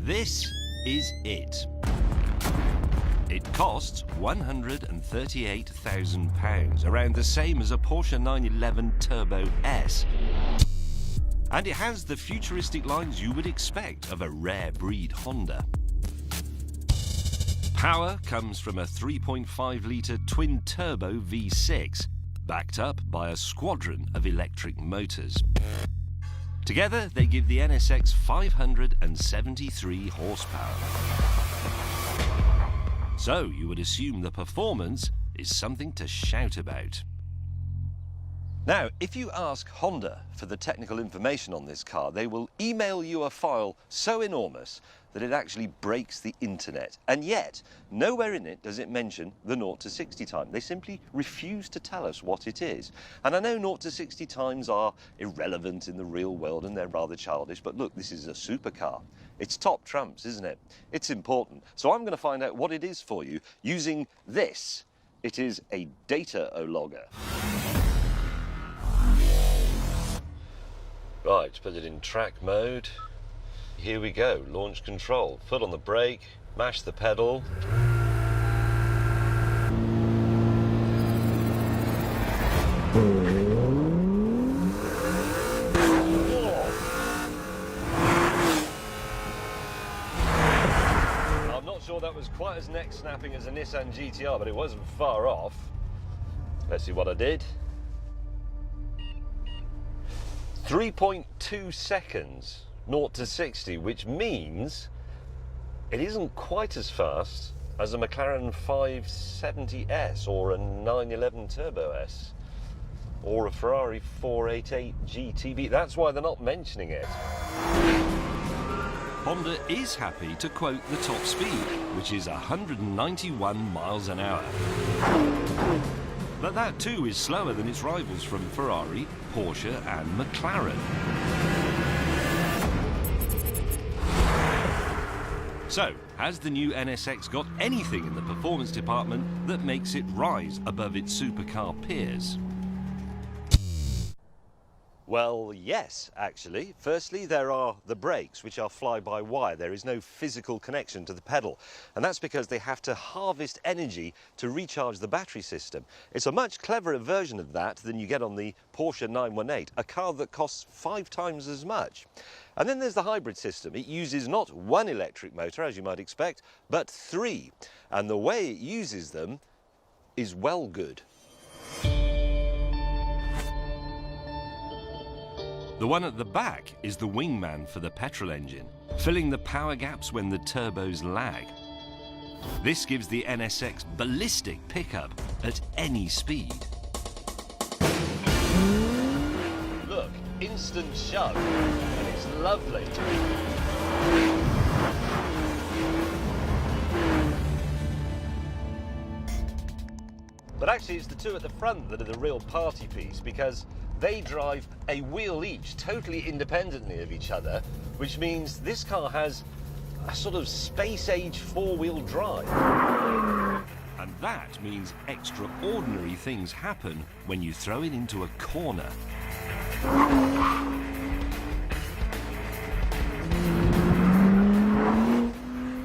This is it. It costs £138,000, around the same as a Porsche 911 Turbo S. And it has the futuristic lines you would expect of a rare breed Honda. Power comes from a 3.5-litre twin-turbo V6, backed up by a squadron of electric motors. Together, they give the NSX 573 horsepower. So you would assume the performance is something to shout about. Now, if you ask Honda for the technical information on this car, they will email you a file so enormous that it actually breaks the internet. And yet, nowhere in it does it mention the 0 to 60 time. They simply refuse to tell us what it is. And I know 0 to 60 times are irrelevant in the real world and they're rather childish, but look, this is a supercar. It's top trumps, isn't it? It's important. So I'm going to find out what it is for you using this. It is a data logger. Right, put it in track mode. Here we go, launch control. Foot on the brake, mash the pedal. I'm not sure that was quite as neck snapping as a Nissan GTR, but it wasn't far off. Let's see what I did. 3.2 seconds, 0 to 60, which means it isn't quite as fast as a McLaren 570S or a 911 Turbo S or a Ferrari 488 GTB. That's why they're not mentioning it. Honda is happy to quote the top speed, which is 191 miles an hour. But that too is slower than its rivals from Ferrari, Porsche and McLaren. So, has the new NSX got anything in the performance department that makes it rise above its supercar peers? Well, yes, actually. Firstly, there are the brakes, which are fly-by-wire. There is no physical connection to the pedal. And that's because they have to harvest energy to recharge the battery system. It's a much cleverer version of that than you get on the Porsche 918, a car that costs 5 times as much. And then there's the hybrid system. It uses not one electric motor, as you might expect, but 3. And the way it uses them is well good. The one at the back is the wingman for the petrol engine, filling the power gaps when the turbos lag. This gives the NSX ballistic pickup at any speed. Look, instant shove, and it's lovely. But actually it's the two at the front that are the real party piece, because they drive a wheel each, totally independently of each other, which means this car has a sort of space-age 4-wheel drive. And that means extraordinary things happen when you throw it into a corner.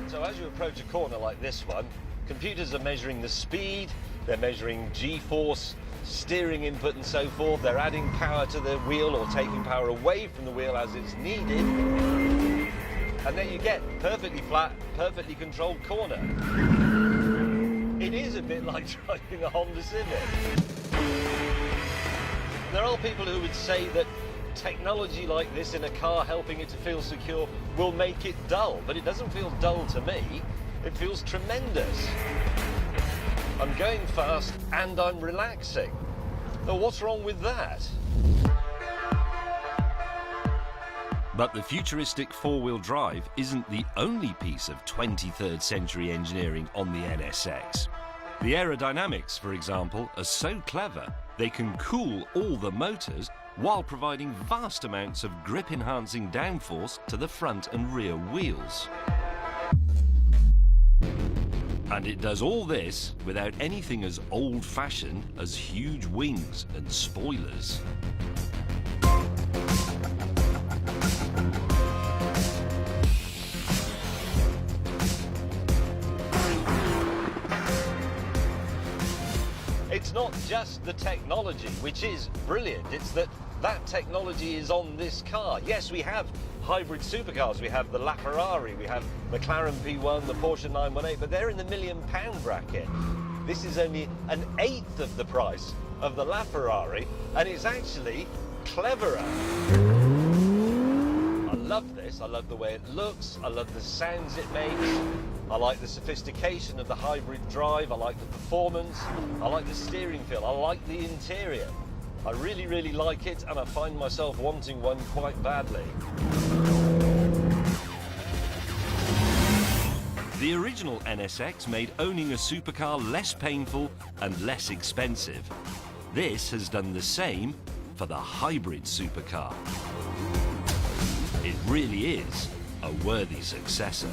So as you approach a corner like this one, computers are measuring the speed, they're measuring G-force, steering input and so forth. They're adding power to the wheel or taking power away from the wheel as it's needed. And then you get perfectly flat, perfectly controlled corner. It is a bit like driving a Honda Civic. There are people who would say that technology like this in a car helping it to feel secure will make it dull, but it doesn't feel dull to me. It feels tremendous. I'm going fast and I'm relaxing. Now, what's wrong with that? But the futuristic 4-wheel drive isn't the only piece of 23rd century engineering on the NSX. The aerodynamics, for example, are so clever they can cool all the motors while providing vast amounts of grip-enhancing downforce to the front and rear wheels. And it does all this without anything as old-fashioned as huge wings and spoilers. just the technology, which is brilliant. It's that technology is on this car. Yes, we have hybrid supercars. We have the LaFerrari, we have McLaren P1, the Porsche 918, but they're in the £1 million bracket. This is only an eighth of the price of the LaFerrari, and it's actually cleverer. I love this. I love the way it looks. I love the sounds it makes. I like the sophistication of the hybrid drive. I like the performance. I like the steering feel. I like the interior. I really, really like it, and I find myself wanting one quite badly. The original NSX made owning a supercar less painful and less expensive. This has done the same for the hybrid supercar. It really is a worthy successor.